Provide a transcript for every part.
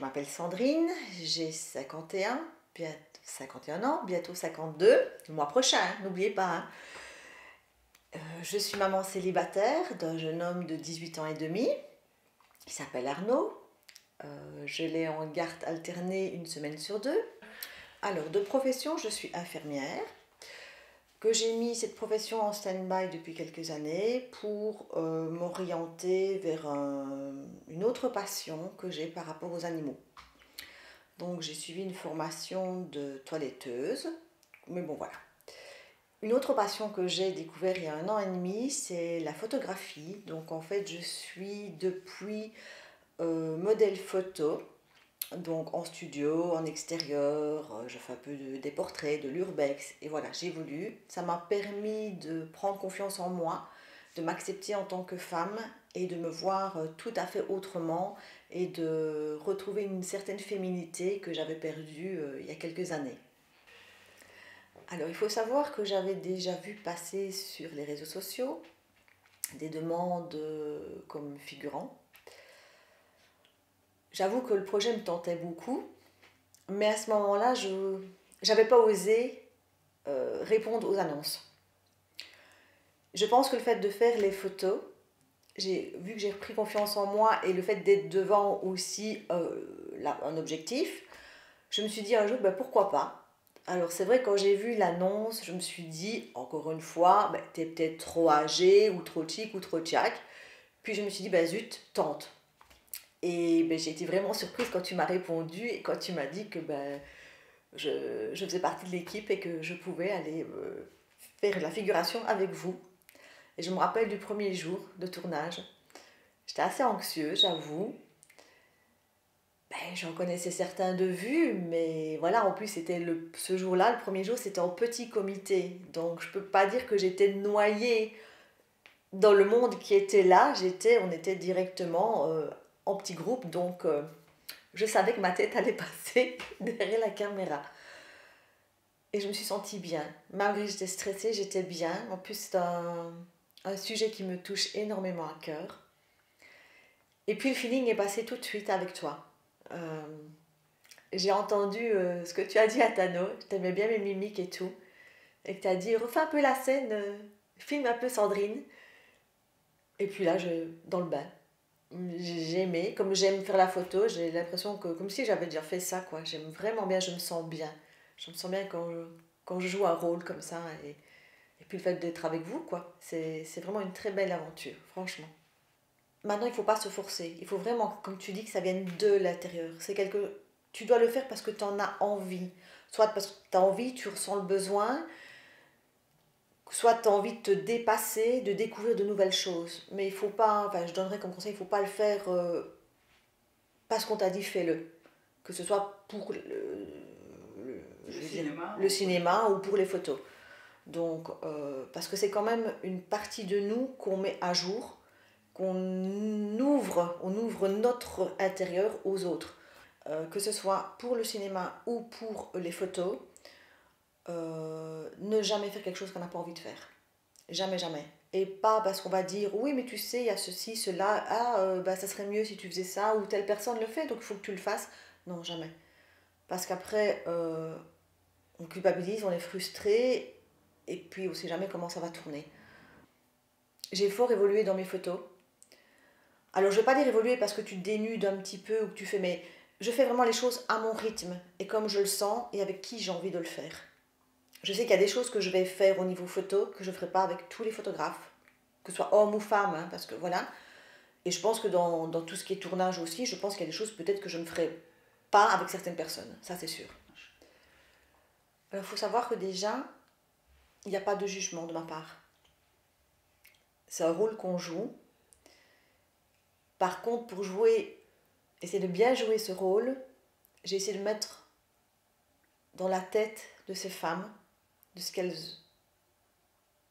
m'appelle Sandrine, j'ai 51 ans, bientôt 52, le mois prochain, hein, n'oubliez pas. Hein. Je suis maman célibataire d'un jeune homme de 18 ans et demi, qui s'appelle Arnaud. Je l'ai en garde alternée une semaine sur deux. Alors, de profession, je suis infirmière, que j'ai mis cette profession en stand-by depuis quelques années pour m'orienter vers une autre passion que j'ai par rapport aux animaux. Donc j'ai suivi une formation de toiletteuse, mais bon voilà. Une autre passion que j'ai découvert il y a 1 an et demi, c'est la photographie. Donc en fait je suis depuis modèle photo, donc en studio, en extérieur, je fais un peu des portraits, de l'urbex, et voilà, j'évolue. Ça m'a permis de prendre confiance en moi, de m'accepter en tant que femme et de me voir tout à fait autrement et de retrouver une certaine féminité que j'avais perdue il y a quelques années. Alors il faut savoir que j'avais déjà vu passer sur les réseaux sociaux des demandes comme figurant. J'avoue que le projet me tentait beaucoup, mais à ce moment-là, je n'avais pas osé répondre aux annonces. Je pense que le fait de faire les photos, vu que j'ai repris confiance en moi et le fait d'être devant aussi un objectif, je me suis dit un jour, ben, pourquoi pas. Alors c'est vrai, quand j'ai vu l'annonce, je me suis dit, encore une fois, ben, t'es peut-être trop âgé ou trop chic ou trop tchac. Puis je me suis dit, ben zut, tente. Et ben, j'ai été vraiment surprise quand tu m'as répondu et quand tu m'as dit que ben, je faisais partie de l'équipe et que je pouvais aller faire la figuration avec vous. Et je me rappelle du premier jour de tournage. J'étais assez anxieuse, j'avoue. Ben, j'en connaissais certains de vue, mais voilà, en plus, ce jour-là, le premier jour, c'était en petit comité. Donc, je ne peux pas dire que j'étais noyée dans le monde qui était là. On était directement en petit groupe, donc je savais que ma tête allait passer derrière la caméra. Et je me suis sentie bien. Malgré que j'étais stressée, j'étais bien. En plus, c'est un sujet qui me touche énormément à cœur. Et puis le feeling est passé tout de suite avec toi. J'ai entendu ce que tu as dit à Tano, t'aimais bien mes mimiques et tout. Et que tu as dit, refais un peu la scène, filme un peu Sandrine. Et puis là, dans le bain. J'ai aimé, comme j'aime faire la photo, j'ai l'impression que, comme si j'avais déjà fait ça, quoi. J'aime vraiment bien, je me sens bien. Je me sens bien quand je joue un rôle comme ça. Et puis le fait d'être avec vous, quoi. C'est vraiment une très belle aventure, franchement. Maintenant, il ne faut pas se forcer. Il faut vraiment, comme tu dis, que ça vienne de l'intérieur. Tu dois le faire parce que tu en as envie. Soit parce que tu as envie, tu ressens le besoin, soit tu as envie de te dépasser, de découvrir de nouvelles choses. Mais il faut pas, enfin, je donnerais comme conseil, il ne faut pas le faire parce qu'on t'a dit fais-le. Que ce soit pour le cinéma ou pour les photos. Donc, parce que c'est quand même une partie de nous qu'on met à jour, on ouvre notre intérieur aux autres. Que ce soit pour le cinéma ou pour les photos, ne jamais faire quelque chose qu'on n'a pas envie de faire. Jamais, jamais. Et pas parce qu'on va dire, oui, mais tu sais, il y a ceci, cela, bah, ça serait mieux si tu faisais ça, ou telle personne le fait, donc il faut que tu le fasses. Non, jamais. Parce qu'après, on culpabilise, on est frustré, et puis on ne sait jamais comment ça va tourner. J'ai fort évolué dans mes photos. Alors, je ne vais pas dire évoluer parce que tu te dénudes un petit peu ou que tu fais, mais je fais vraiment les choses à mon rythme et comme je le sens et avec qui j'ai envie de le faire. Je sais qu'il y a des choses que je vais faire au niveau photo que je ne ferai pas avec tous les photographes, que ce soit homme ou femme, hein, parce que voilà. Et je pense que dans tout ce qui est tournage aussi, je pense qu'il y a des choses peut-être que je ne ferai pas avec certaines personnes, ça c'est sûr. Alors, il faut savoir que déjà, il n'y a pas de jugement de ma part. C'est un rôle qu'on joue. Par contre, pour essayer de bien jouer ce rôle, j'ai essayé de mettre dans la tête de ces femmes, de ce qu'elles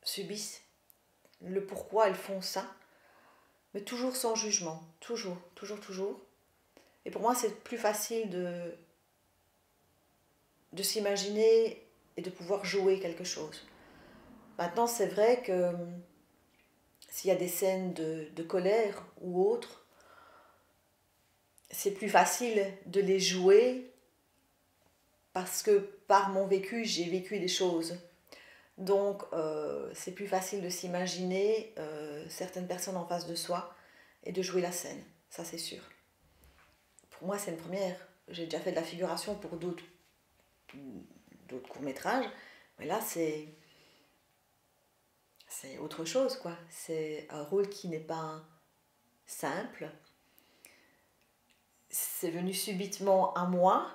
subissent, le pourquoi elles font ça, mais toujours sans jugement, toujours, toujours, toujours. Et pour moi, c'est plus facile de s'imaginer et de pouvoir jouer quelque chose. Maintenant, c'est vrai que s'il y a des scènes de colère ou autre, c'est plus facile de les jouer parce que par mon vécu, j'ai vécu des choses. Donc, c'est plus facile de s'imaginer certaines personnes en face de soi et de jouer la scène, ça c'est sûr. Pour moi, c'est une première. J'ai déjà fait de la figuration pour d'autres courts-métrages, mais là, c'est autre chose, quoi. C'est un rôle qui n'est pas simple. C'est venu subitement à moi.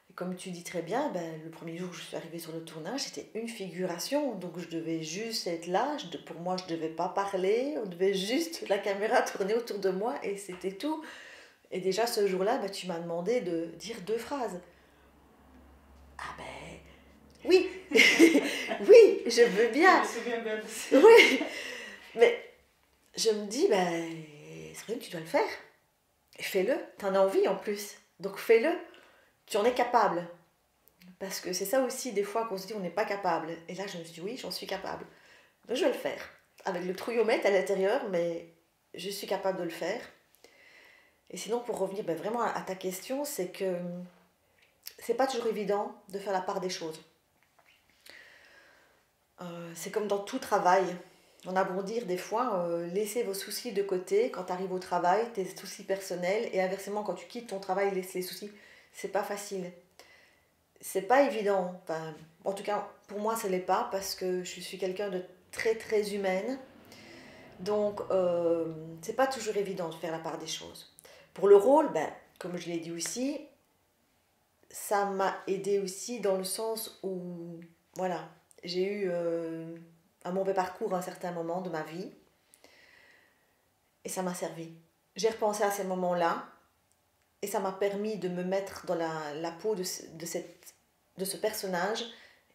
Et comme tu dis très bien, ben, le premier jour où je suis arrivée sur le tournage, c'était une figuration. Donc je devais juste être là. Pour moi, je ne devais pas parler. On devait juste la caméra tourner autour de moi et c'était tout. Et déjà ce jour-là, ben, tu m'as demandé de dire 2 phrases. Ah ben oui, oui, je veux bien. Je me souviens bien de ça. Oui, mais je me dis, ben, Céline, tu dois le faire. Fais-le, t'en as envie en plus. Donc fais-le, tu en es capable. Parce que c'est ça aussi des fois qu'on se dit on n'est pas capable. Et là je me suis dit oui, j'en suis capable. Donc je vais le faire. Avec le trouillomètre à l'intérieur, mais je suis capable de le faire. Et sinon pour revenir ben, vraiment à ta question, c'est que c'est pas toujours évident de faire la part des choses. C'est comme dans tout travail. On a beau dire des fois, laissez vos soucis de côté quand tu arrives au travail, tes soucis personnels, et inversement, quand tu quittes ton travail, laisse les soucis. C'est pas facile. C'est pas évident. Enfin, en tout cas, pour moi, ce n'est pas parce que je suis quelqu'un de très très humaine. Donc, c'est pas toujours évident de faire la part des choses. Pour le rôle, ben, comme je l'ai dit aussi, ça m'a aidé aussi dans le sens où, voilà, j'ai eu un mauvais parcours à un certain moment de ma vie et ça m'a servi. J'ai repensé à ces moments-là et ça m'a permis de me mettre dans la peau de ce personnage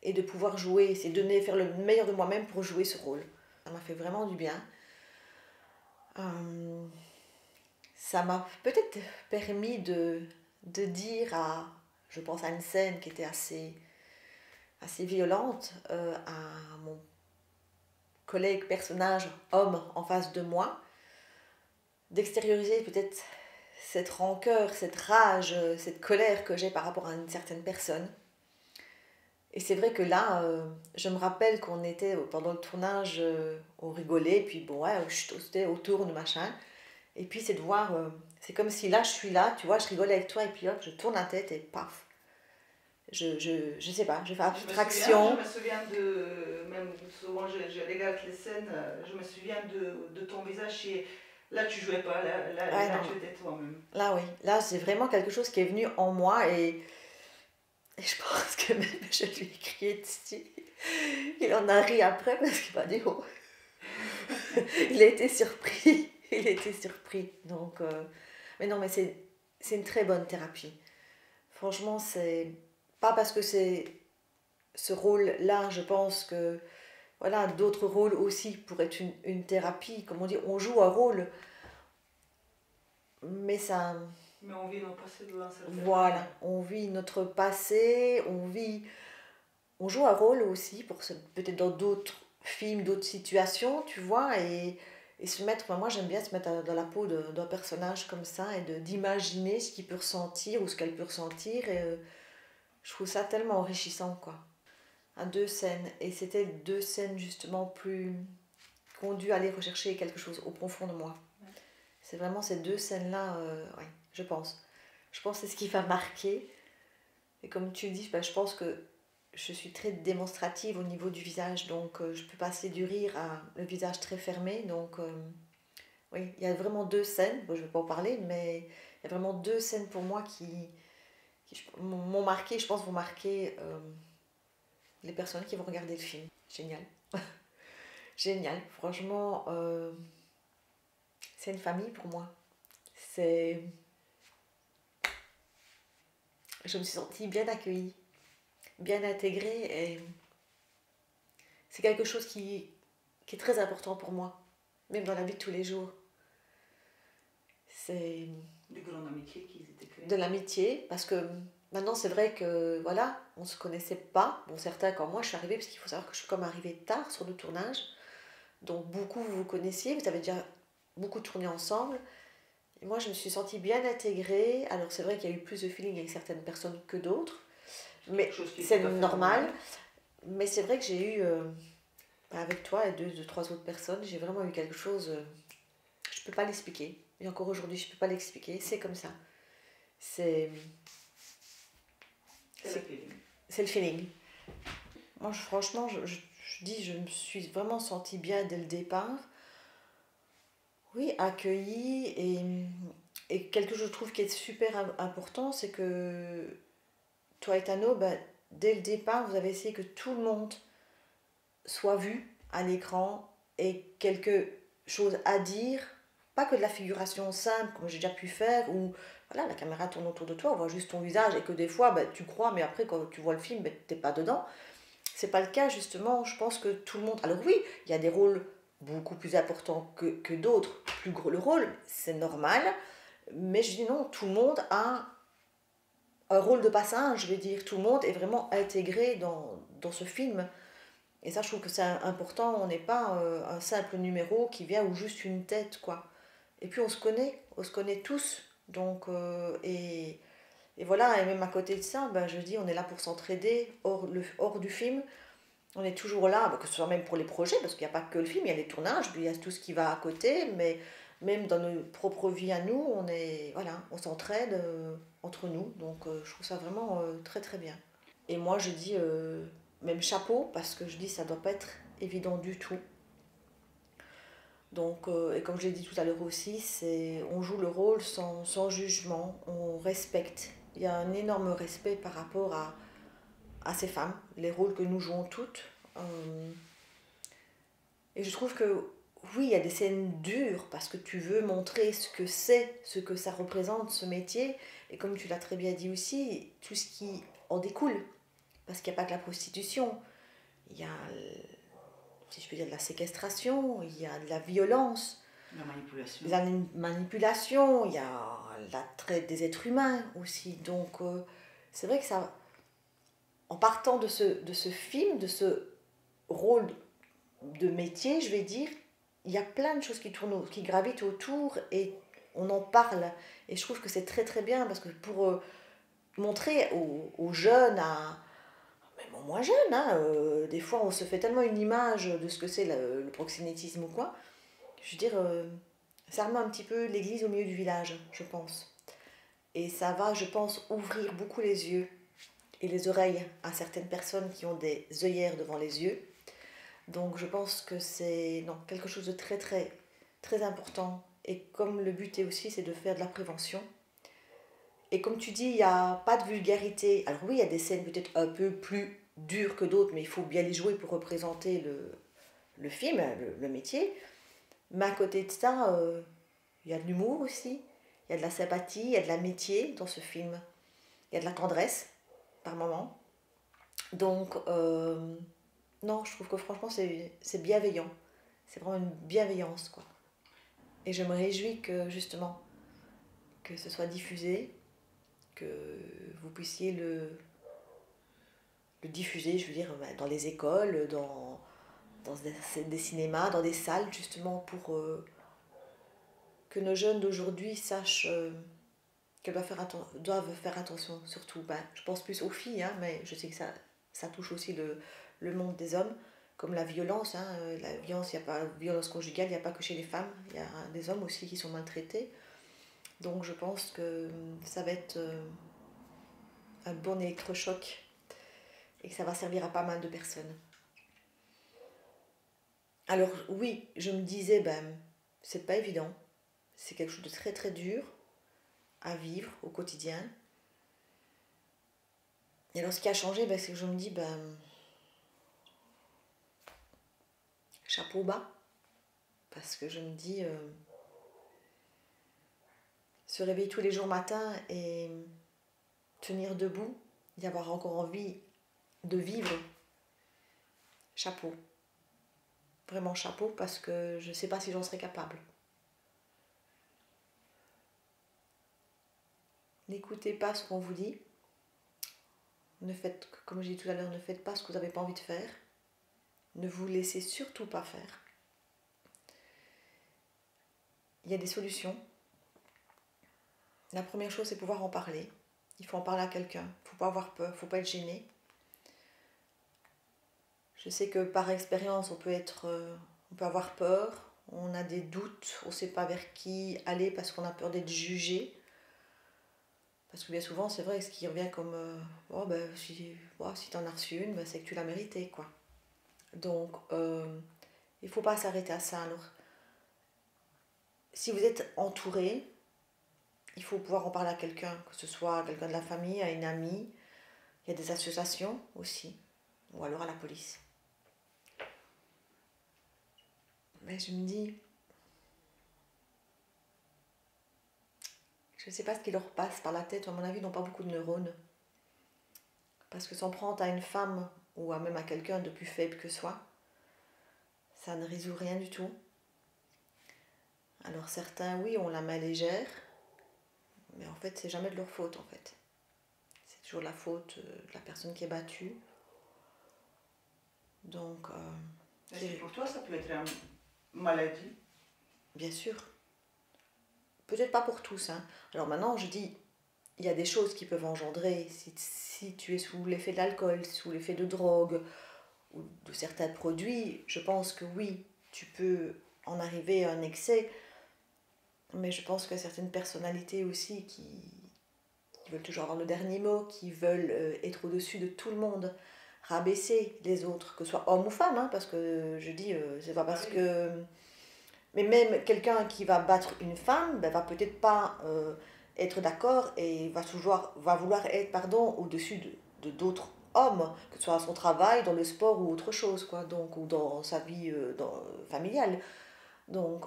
et de pouvoir jouer, c'est donner, faire le meilleur de moi-même pour jouer ce rôle. Ça m'a fait vraiment du bien. Ça m'a peut-être permis de dire je pense à une scène qui était assez violente, à mon collègue personnage homme en face de moi, d'extérioriser peut-être cette rancœur, cette rage, cette colère que j'ai par rapport à une certaine personne. Et c'est vrai que là, je me rappelle qu'on était pendant le tournage, on rigolait, puis bon, ouais, c'était autour de machin. Et puis c'est de voir, c'est comme si là, je suis là, tu vois, je rigole avec toi, et puis hop, je tourne la tête et paf. Je sais pas, je fais abstraction. Je me souviens de, même souvent je regarde les scènes, je me souviens de ton visage et là tu jouais pas, là tu étais toi-même. Là oui, là c'est vraiment quelque chose qui est venu en moi et je pense que même je lui ai crié dessus. Il en a ri après parce qu'il m'a dit oh. Il a été surpris, il a été surpris. Donc, mais non, mais c'est une très bonne thérapie. Franchement, c'est pas parce que c'est ce rôle-là, je pense que voilà, d'autres rôles aussi pourraient être une thérapie. Comme on dit, on joue un rôle, mais ça. Mais on vit notre passé de voilà, on vit notre passé, on joue un rôle aussi, peut-être dans d'autres films, d'autres situations, tu vois, et se mettre, moi j'aime bien se mettre dans la peau d'un personnage comme ça et d'imaginer ce qu'il peut ressentir ou ce qu'elle peut ressentir, et je trouve ça tellement enrichissant, quoi. À 2 scènes, et c'était 2 scènes justement plus qui ont dû aller rechercher quelque chose au profond de moi. Ouais. C'est vraiment ces 2 scènes-là, ouais, je pense. Je pense que c'est ce qui va marquer, et comme tu le dis, ben, je pense que je suis très démonstrative au niveau du visage, donc je peux passer du rire à le visage très fermé. Donc oui, il y a vraiment 2 scènes, bon, je ne vais pas en parler, mais il y a vraiment 2 scènes pour moi qui m'ont marqué, je pense vont marquer les personnes qui vont regarder le film. Génial. Génial, franchement, c'est une famille pour moi. Je me suis sentie bien accueillie, bien intégrée, et c'est quelque chose qui est très important pour moi, même dans la vie de tous les jours. C'est de grande amitié qui étaient créées. De l'amitié, parce que maintenant c'est vrai que voilà, on se connaissait pas. Bon, certains quand moi je suis arrivée, parce qu'il faut savoir que je suis comme arrivée tard sur le tournage, donc beaucoup vous connaissiez, vous avez déjà beaucoup tourné ensemble. moi, je me suis sentie bien intégrée. Alors, c'est vrai qu'il y a eu plus de feeling avec certaines personnes que d'autres, mais c'est normal. Mais c'est vrai que j'ai eu, avec toi et deux, trois autres personnes, j'ai vraiment eu quelque chose, je ne peux pas l'expliquer. Et encore aujourd'hui, je ne peux pas l'expliquer. C'est comme ça. C'est le feeling. Moi, franchement, je dis, je me suis vraiment sentie bien dès le départ. Oui, accueillie et quelque chose, je trouve, qui est super important, c'est que toi et Tano, ben, dès le départ, vous avez essayé que tout le monde soit vu à l'écran et quelque chose à dire, pas que de la figuration simple, comme j'ai déjà pu faire, où voilà, la caméra tourne autour de toi, on voit juste ton visage et que des fois, ben, tu crois, mais après, quand tu vois le film, ben, t'es pas dedans. C'est pas le cas, justement. Je pense que tout le monde. Alors, oui, il y a des rôles beaucoup plus importants que d'autres. Plus gros le rôle, c'est normal. Mais je dis non, tout le monde a un rôle de passage, je vais dire. Tout le monde est vraiment intégré dans ce film. Et ça, je trouve que c'est important. On n'est pas un simple numéro qui vient ou juste une tête, quoi. Et puis, on se connaît tous. Donc, et voilà, et même à côté de ça, ben, je dis, on est là pour s'entraider hors du film. On est toujours là, que ce soit même pour les projets, parce qu'il n'y a pas que le film, il y a les tournages, puis il y a tout ce qui va à côté, mais même dans nos propres vies à nous, on s'entraide entre nous, donc je trouve ça vraiment très très bien. Et moi je dis même chapeau, parce que je dis ça doit pas être évident du tout. Donc, et comme je l'ai dit tout à l'heure aussi, on joue le rôle sans jugement, on respecte. Il y a un énorme respect par rapport à ces femmes, les rôles que nous jouons toutes. Et je trouve que oui, il y a des scènes dures parce que tu veux montrer ce que c'est, ce que ça représente, ce métier. Et comme tu l'as très bien dit aussi, tout ce qui en découle. Parce qu'il n'y a pas que la prostitution. Il y a, si je peux dire, de la séquestration, il y a de la violence. La manipulation. La manipulation, il y a la traite des êtres humains aussi. Donc, c'est vrai que ça, en partant de ce film, de ce rôle de métier, je vais dire, il y a plein de choses qui gravitent autour et on en parle. Et je trouve que c'est très très bien parce que pour montrer aux jeunes, même aux moins jeunes, hein, des fois on se fait tellement une image de ce que c'est le proxénétisme ou quoi. Je veux dire, ça remet un petit peu l'église au milieu du village, je pense. Et ça va, je pense, ouvrir beaucoup les yeux et les oreilles à certaines personnes qui ont des œillères devant les yeux. Donc je pense que c'est quelque chose de très très très important. Et comme le but est aussi, c'est de faire de la prévention. Et comme tu dis, il n'y a pas de vulgarité. Alors oui, il y a des scènes peut-être un peu plus dures que d'autres, mais il faut bien les jouer pour représenter le film, le métier. Mais à côté de ça, il y a de l'humour aussi. Il y a de la sympathie, il y a de l'amitié dans ce film. Il y a de la tendresse, par moments. Donc, non, je trouve que franchement, c'est bienveillant. C'est vraiment une bienveillance, quoi. Et je me réjouis que, justement, que ce soit diffusé, que vous puissiez le diffuser, je veux dire, dans les écoles, dans des cinémas, dans des salles, justement, pour que nos jeunes d'aujourd'hui sachent qu'elles doivent faire attention, surtout. Je pense plus aux filles, hein, mais je sais que ça touche aussi le monde des hommes, comme la violence. Hein, la violence, il n'y a pas violence conjugale, il n'y a pas que chez les femmes, il y a des hommes aussi qui sont maltraités. Donc je pense que ça va être un bon électrochoc et que ça va servir à pas mal de personnes. Alors oui, je me disais, c'est pas évident, c'est quelque chose de très très dur à vivre au quotidien. Et alors ce qui a changé, c'est que je me dis, chapeau bas, parce que je me dis, se réveiller tous les jours matin et tenir debout, y avoir encore envie de vivre, chapeau. Vraiment chapeau, parce que je ne sais pas si j'en serais capable. N'écoutez pas ce qu'on vous dit. Ne faites, comme j'ai dit tout à l'heure, ne faites pas ce que vous n'avez pas envie de faire. Ne vous laissez surtout pas faire. Il y a des solutions. La première chose, c'est pouvoir en parler. Il faut en parler à quelqu'un. Il ne faut pas avoir peur, il ne faut pas être gêné. Je sais que par expérience, on peut avoir peur, on a des doutes, on ne sait pas vers qui aller parce qu'on a peur d'être jugé. Parce que bien souvent, c'est vrai, ce qui revient comme oh, ben, si tu en as reçu une, ben, c'est que tu l'as mérité, quoi. Donc, il ne faut pas s'arrêter à ça. Alors, si vous êtes entouré, il faut pouvoir en parler à quelqu'un, que ce soit à quelqu'un de la famille, à une amie. Il y a des associations aussi, ou alors à la police. Mais je me dis, je ne sais pas ce qui leur passe par la tête, à mon avis, ils n'ont pas beaucoup de neurones. Parce que s'en prendre à une femme ou même à quelqu'un de plus faible que soi, ça ne résout rien du tout. Alors certains, oui, ont la main légère, mais en fait, c'est jamais de leur faute, en fait. C'est toujours la faute de la personne qui est battue. Donc... Est-ce que pour toi, ça peut être une maladie? Bien sûr. Peut-être pas pour tous. Hein. Alors maintenant, je dis, il y a des choses qui peuvent engendrer. Si tu es sous l'effet de l'alcool, sous l'effet de drogue ou de certains produits, je pense que oui, tu peux en arriver à un excès. Mais je pense qu'il y a certaines personnalités aussi qui veulent toujours avoir le dernier mot, qui veulent être au-dessus de tout le monde, rabaisser les autres, que ce soit homme ou femme, hein, parce que je dis, c'est pas parce que... Mais même quelqu'un qui va battre une femme, ben, va peut-être pas être d'accord et va vouloir être au-dessus de d'autres hommes, que ce soit à son travail, dans le sport ou autre chose, quoi, donc, ou dans sa vie familiale. Donc,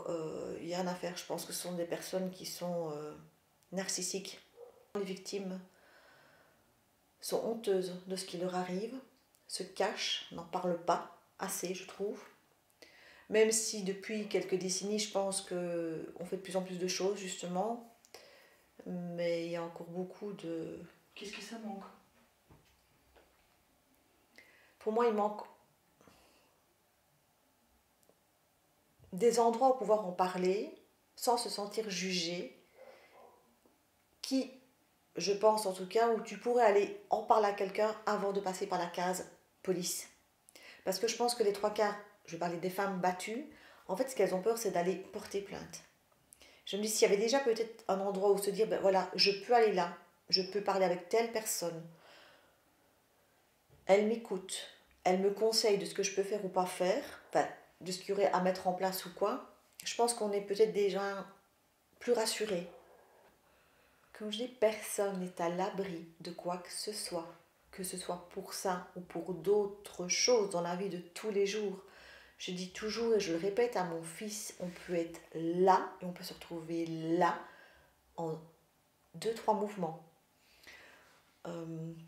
il n'y a rien à faire. Je pense que ce sont des personnes qui sont narcissiques. Les victimes sont honteuses de ce qui leur arrive, se cachent, n'en parlent pas assez, je trouve. Même si depuis quelques décennies, je pense qu'on fait de plus en plus de choses, justement, mais il y a encore beaucoup de... Qu'est-ce que ça manque? Pour moi, il manque des endroits où pouvoir en parler sans se sentir jugé, qui, je pense en tout cas, où tu pourrais aller en parler à quelqu'un avant de passer par la case police. Parce que je pense que les trois quarts, je parlais des femmes battues, en fait, ce qu'elles ont peur, c'est d'aller porter plainte. Je me dis, s'il y avait déjà peut-être un endroit où se dire, ben voilà, je peux aller là, je peux parler avec telle personne, elle m'écoute, elle me conseille de ce que je peux faire ou pas faire, enfin, de ce qu'il y aurait à mettre en place ou quoi, je pense qu'on est peut-être déjà plus rassurés. Comme je dis, personne n'est à l'abri de quoi que ce soit pour ça ou pour d'autres choses dans la vie de tous les jours. Je dis toujours et je le répète à mon fils, on peut être là et on peut se retrouver là en 2-3 mouvements.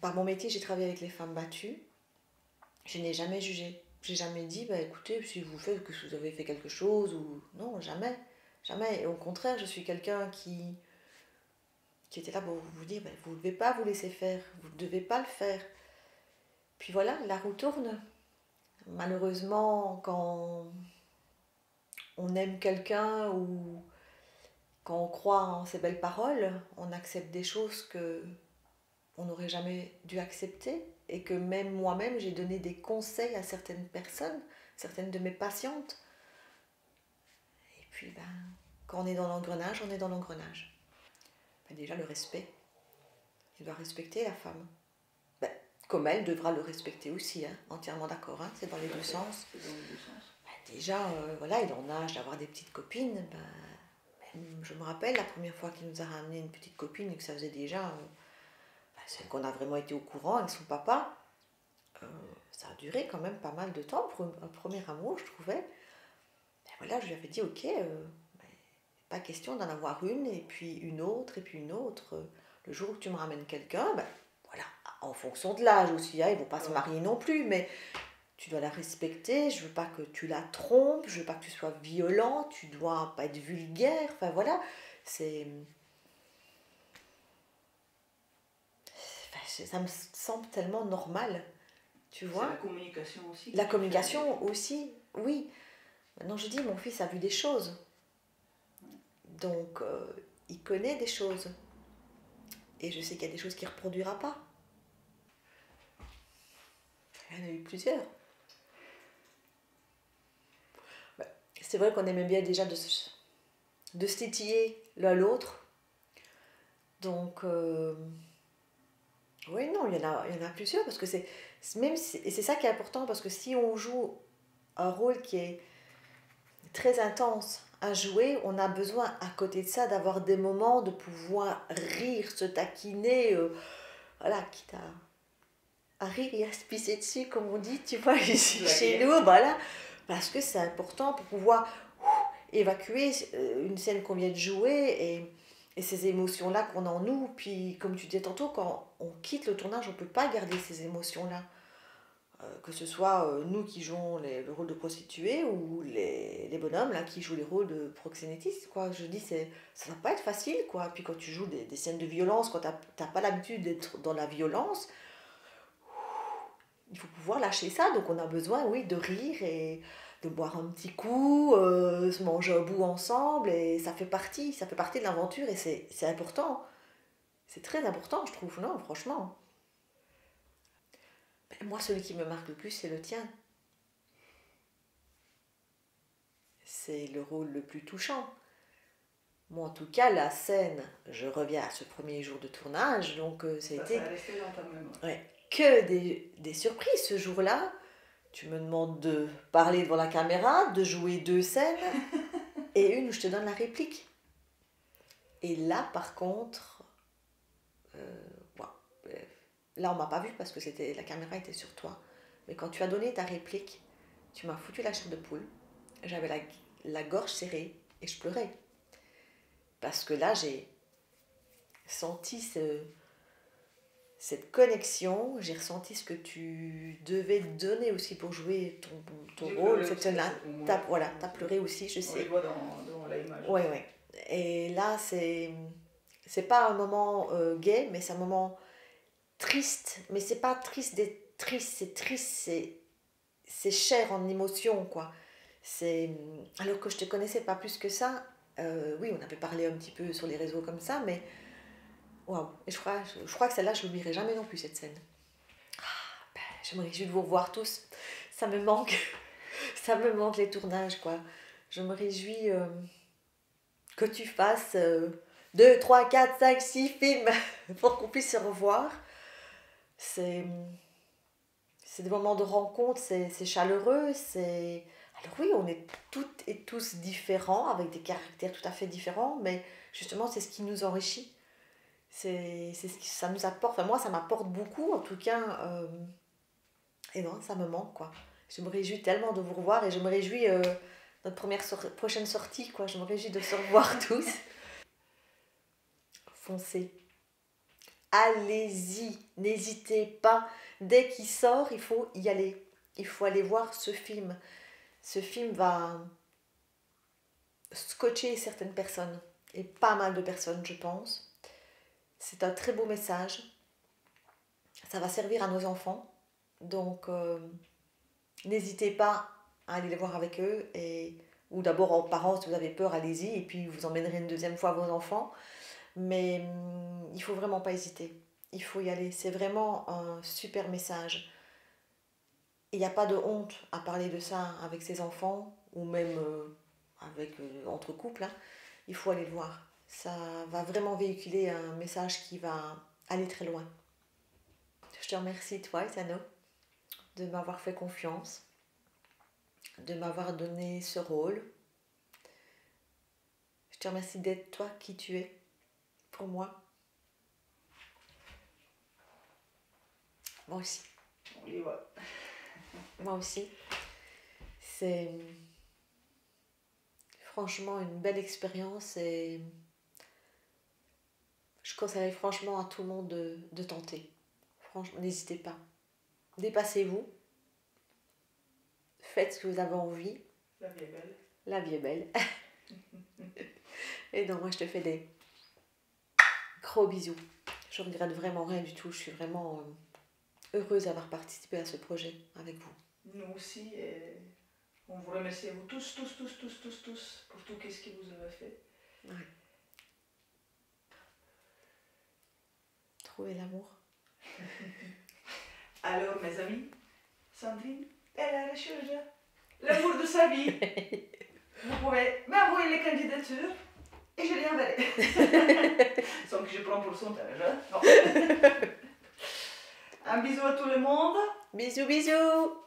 Par mon métier, j'ai travaillé avec les femmes battues. Je n'ai jamais jugé. J'ai jamais dit, bah, écoutez, si vous faites que vous avez fait quelque chose ou... Non, jamais. Jamais. Et au contraire, je suis quelqu'un qui était là pour vous dire, bah, vous ne devez pas vous laisser faire. Vous ne devez pas le faire. Puis voilà, la roue tourne. Malheureusement, quand on aime quelqu'un ou quand on croit en ses belles paroles, on accepte des choses que on n'aurait jamais dû accepter et que même moi-même j'ai donné des conseils à certaines personnes, certaines de mes patientes. Et puis ben, quand on est dans l'engrenage, on est dans l'engrenage. Ben, déjà le respect. Il doit respecter la femme. Ben, comme elle devra le respecter aussi, hein, entièrement d'accord, hein, c'est dans les deux sens. C'est dans les deux sens. Ben, déjà, voilà, il est en âge d'avoir des petites copines. Ben, je me rappelle la première fois qu'il nous a ramené une petite copine et que ça faisait déjà... celle qu'on a vraiment été au courant avec son papa, ça a duré quand même pas mal de temps pour un premier amour, je trouvais. Et voilà, je lui avais dit, ok, pas question d'en avoir une, et puis une autre, et puis une autre. Le jour où tu me ramènes quelqu'un, ben, voilà, en fonction de l'âge aussi, hein, ils ne vont pas se marier non plus, mais tu dois la respecter, je veux pas que tu la trompes, je veux pas que tu sois violent, tu dois pas être vulgaire, enfin voilà, c'est... Ça me semble tellement normal, tu vois. C'est la communication aussi. La communication aussi, oui. Maintenant, je dis, mon fils a vu des choses. Donc, il connaît des choses. Et je sais qu'il y a des choses qu'il ne reproduira pas. Il y en a eu plusieurs. C'est vrai qu'on aimait bien déjà de se titiller l'un l'autre. Donc, oui, non, il y en a plusieurs. Parce que et c'est ça qui est important, parce que si on joue un rôle qui est très intense à jouer, on a besoin, à côté de ça, d'avoir des moments de pouvoir rire, se taquiner, voilà, quitte à rire et à se pisser dessus, comme on dit, tu vois, ici chez nous, voilà, parce que c'est important pour pouvoir évacuer une scène qu'on vient de jouer et ces émotions-là qu'on a en nous. Puis, comme tu disais tantôt, quand on quitte le tournage, on ne peut pas garder ces émotions-là. Que ce soit nous qui jouons le rôle de prostituée ou les bonhommes là, qui jouent les rôles de proxénétistes, quoi. Je dis, ça va pas être facile, quoi. Puis quand tu joues des scènes de violence, quand t'as pas l'habitude d'être dans la violence, il faut pouvoir lâcher ça. Donc on a besoin, oui, de rire et de boire un petit coup, se manger un bout ensemble, et ça fait partie de l'aventure, et c'est important. C'est très important, je trouve, non, franchement. Moi, celui qui me marque le plus, c'est le tien. C'est le rôle le plus touchant. Moi, en tout cas, la scène, je reviens à ce premier jour de tournage, donc ça a été que des surprises ce jour-là. Tu me demandes de parler devant la caméra, de jouer 2 scènes, et une où je te donne la réplique. Et là, par contre, là, on m'a pas vu parce que la caméra était sur toi. Mais quand tu as donné ta réplique, tu m'as foutu la chair de poule. J'avais la gorge serrée et je pleurais. Parce que là, j'ai senti cette connexion, j'ai ressenti ce que tu devais donner aussi pour jouer ton rôle. Cette scène-là, t'as pleuré aussi, je sais. On les voit dans l'image. Oui. Et là, c'est pas un moment gai, mais c'est un moment triste. Mais c'est pas triste d'être triste, c'est triste, c'est cher en émotion, quoi. Alors que je te connaissais pas plus que ça. Oui, on avait parlé un petit peu sur les réseaux comme ça, mais waouh. Et je crois que celle-là, je l'oublierai jamais non plus, cette scène. Je me réjouis de vous revoir tous. Ça me manque. Ça me manque les tournages, quoi. Je me réjouis que tu fasses 2, 3, 4, 5, 6 films pour qu'on puisse se revoir. C'est des moments de rencontre, c'est chaleureux, Alors oui, on est toutes et tous différents, avec des caractères tout à fait différents, mais justement, c'est ce qui nous enrichit. C'est ce que ça nous apporte. Enfin, moi, ça m'apporte beaucoup, en tout cas. Et non, ça me manque, quoi. Je me réjouis tellement de vous revoir, et je me réjouis notre prochaine sortie, quoi. Je me réjouis de se revoir tous. Foncez. Allez-y, n'hésitez pas. Dès qu'il sort, il faut y aller. Il faut aller voir ce film. Ce film va scotcher certaines personnes, et pas mal de personnes, je pense. C'est un très beau message. Ça va servir à nos enfants. Donc, n'hésitez pas à aller les voir avec eux. Ou d'abord, en parents, si vous avez peur, allez-y. Et puis, vous emmènerez une deuxième fois vos enfants. Mais il ne faut vraiment pas hésiter. Il faut y aller. C'est vraiment un super message. Il n'y a pas de honte à parler de ça avec ses enfants, ou même entre couples. Hein. Il faut aller le voir. Ça va vraiment véhiculer un message qui va aller très loin. Je te remercie, toi, Isano, de m'avoir fait confiance, de m'avoir donné ce rôle. Je te remercie d'être toi qui tu es pour moi. Moi aussi. On y va. Moi aussi. C'est franchement une belle expérience, et je conseillerais franchement à tout le monde de tenter. Franchement, n'hésitez pas. Dépassez-vous. Faites ce que vous avez envie. La vie est belle. La vie est belle. Et donc moi je te fais des gros bisous. Je regrette vraiment rien du tout. Je suis vraiment heureuse d'avoir participé à ce projet avec vous. Nous aussi, et on vous remercie à vous tous pour tout ce que vous avez fait. Ouais. trouver l'amour. Alors, mes amis, Sandrine, elle a recherché l'amour de sa vie. Vous pouvez m'envoyer les candidatures et je les enverrai. Sans que je prends pourcentage. Hein? Un bisou à tout le monde. Bisous, bisous.